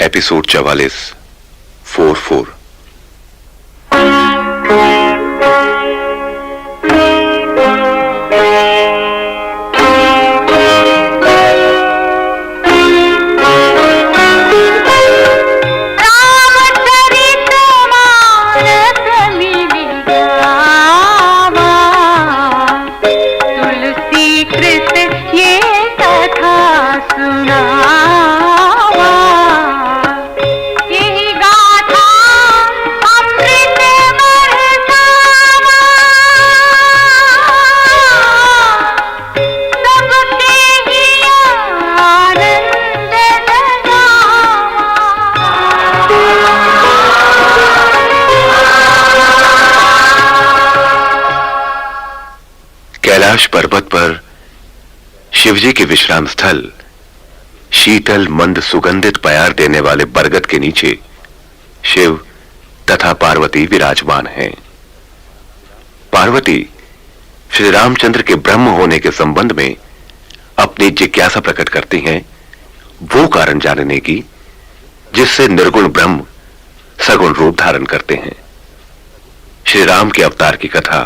Episode 44 4-4। Kailash पर्वत पर शिवजी के विश्राम स्थल शीतल मंद सुगंधित प्यार देने वाले बरगद के नीचे शिव तथा पार्वती विराजमान हैं। पार्वती श्री रामचंद्र के ब्रह्म होने के संबंध में अपनी जिज्ञासा प्रकट करती हैं, वो कारण जानने की जिससे निर्गुण ब्रह्म सगुण रूप धारण करते हैं। श्री राम के अवतार की कथा,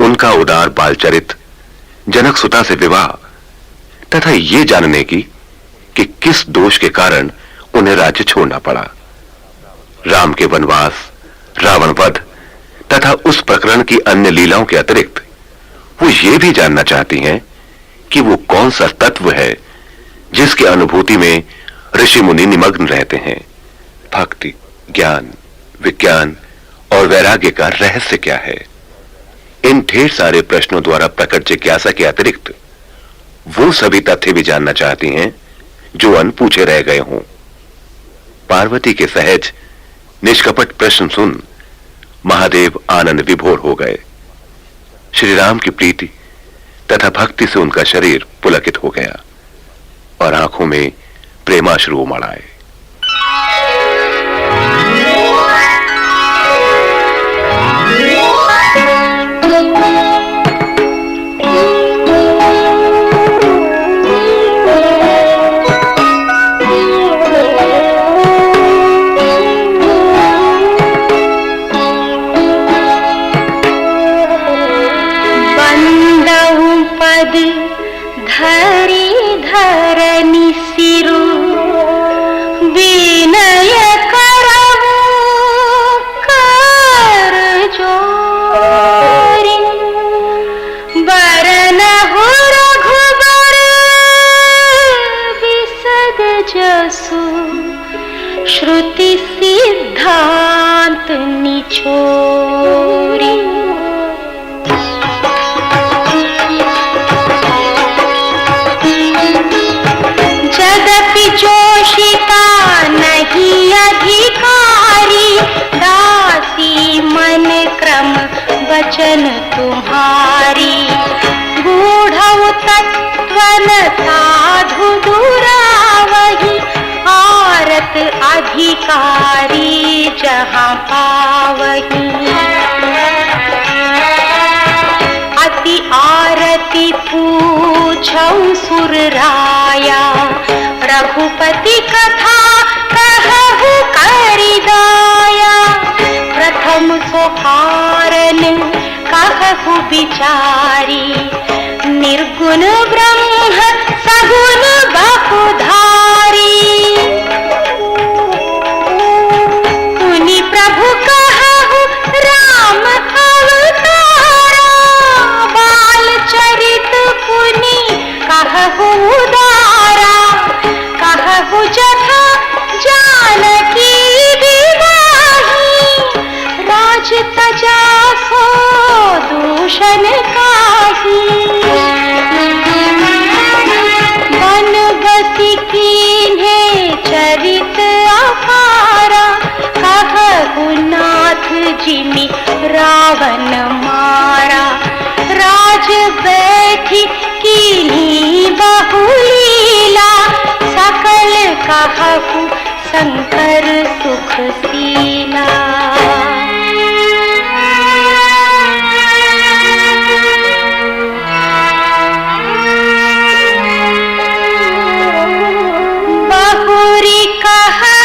उनका उदार बालचरित, जनक सुता से विवाह तथा ये जानने की कि किस दोष के कारण उन्हें राज्य छोड़ना पड़ा। राम के वनवास, रावण वध तथा उस प्रकरण की अन्य लीलाओं के अतिरिक्त वो ये भी जानना चाहती हैं कि वो कौन सा तत्व है जिसकी अनुभूति में ऋषि मुनि निमग्न रहते हैं। भक्ति, ज्ञान, विज्ञान और वैराग्य का रहस्य क्या है। इन ढेर सारे प्रश्नों द्वारा प्रकट जिज्ञासा के अतिरिक्त वो सभी तथ्य भी जानना चाहती हैं जो अनपूछे रह गए हों। पार्वती के सहज निष्कपट प्रश्न सुन महादेव आनंद विभोर हो गए। श्री राम की प्रीति तथा भक्ति से उनका शरीर पुलकित हो गया और आंखों में प्रेमाश्रु उमड़ आए। धरी धरनी सिरु विनय करहु कर जोरी बरनहु रघुबर विसद जसु श्रुति सिद्धांत निछोरी। जोशिका नहीं अधिकारी दासी मन क्रम वचन तुम्हारी गूढ़ तत्वन साधु दुरावही आरत अधिकारी जहाँ पावही। अति आरती पूछौ सुर राया रघुपति कथा कहु करि दाया प्रथम सोहारन कहु बिचारी निर्गुण ब्रह्म सगुण बहुधारी। पुनि प्रभु कहु राम अवतारा बाल चरित पुनि कहु उदारा कहु जथा जानकी विवाही राज तजा सो दूषण काही। वन बसी कीन्हे चरित अपारा कहु नाथ जिमि रावण मारा राज बैठी कीन्ही बहुलीला सकल कहु शंकर सुखशीला। बहुरी कहा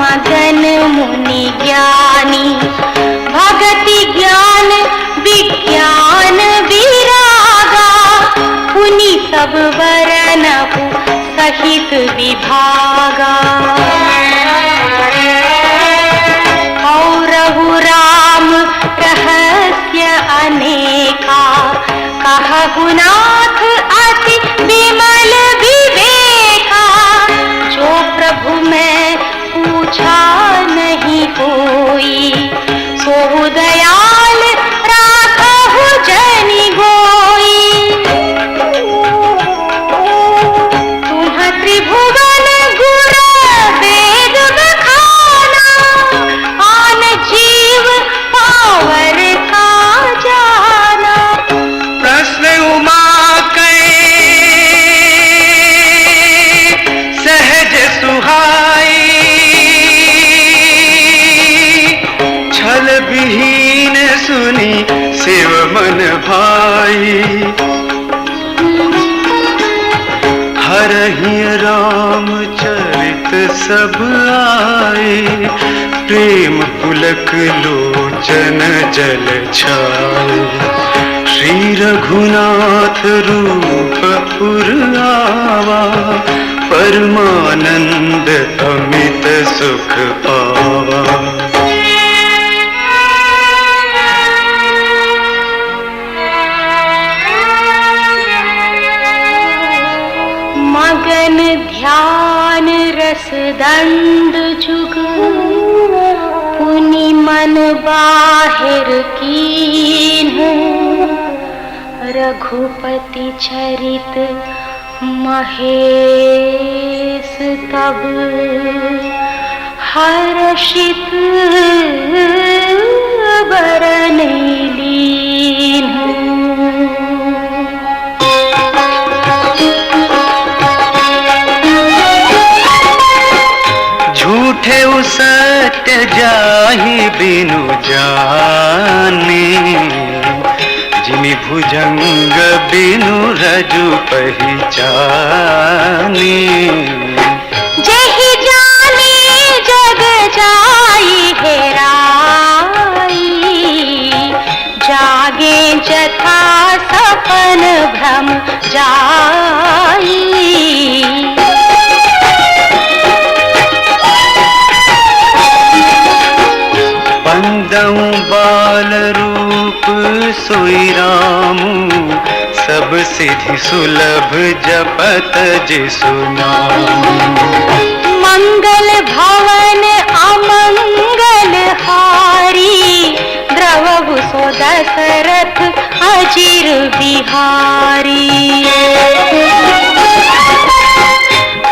मगन मुनि ज्ञानी, भगति ज्ञान विज्ञान विरागा, पुनि सब वरनहु सहित विभागा। कौरहु राम रहस्य अनेका, कहहु नाथ अति विमल विवेका, जो प्रभु मैं पूछा नहीं कोई, सोहु दयाल राखहु जनि गोई। तुम त्रिभुवन गुर वेद बखाना, आन जीव पावर का जाना। प्रश्न उमा सहज सुहाई, छल विहीन सुनी शिव मन भाई। हरहि राम चरित सब आए, प्रेम पुलक लोचन जल छाए। श्री रघुनाथ रूप पुरावा, परमानंद अमित सुख पावा। मगन ध्यान रस दंड जुग, पुनि मन बाहिर कीन्ह। रघुपति चरित महेश तब, हर्षित बरन लीन्ह। झूठे सत्य जाहि बिनु जाने, जिमि भुजंग बिनु रजु पहिचाने। जेहि जाने जग जाई हेराई, जागे जथा सपन भ्रम जाई। बंदऊ बाल रूप सोई रामू, सब सिद्धि सुलभ जपत जिसु नाम। मंगल भवन अमंगल हारी, द्रवहु सो दशरथ अजिर बिहारी।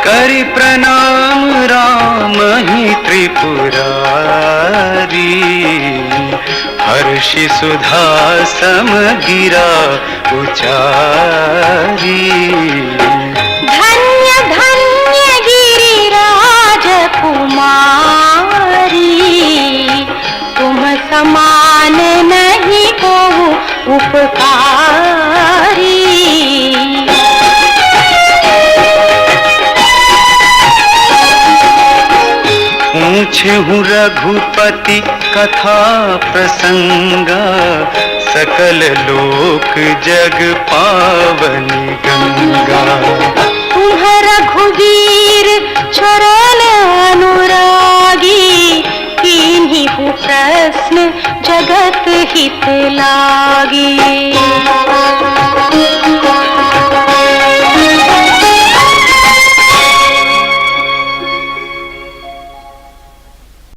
करि प्रणाम राम ही त्रिपुरारी, हर्षि सुधा सम गिरा उचारी। धन्य धन्य गिरिराज कुमारी, तुम समान नहीं कोहु उपकारी। पूछहु रघुपति कथा प्रसंगा, सकल लोक जग पावनी गंगा। तुम्ह रघुवीर चरण अनुरागी, कीन्ही प्रश्न जगत हित लागी।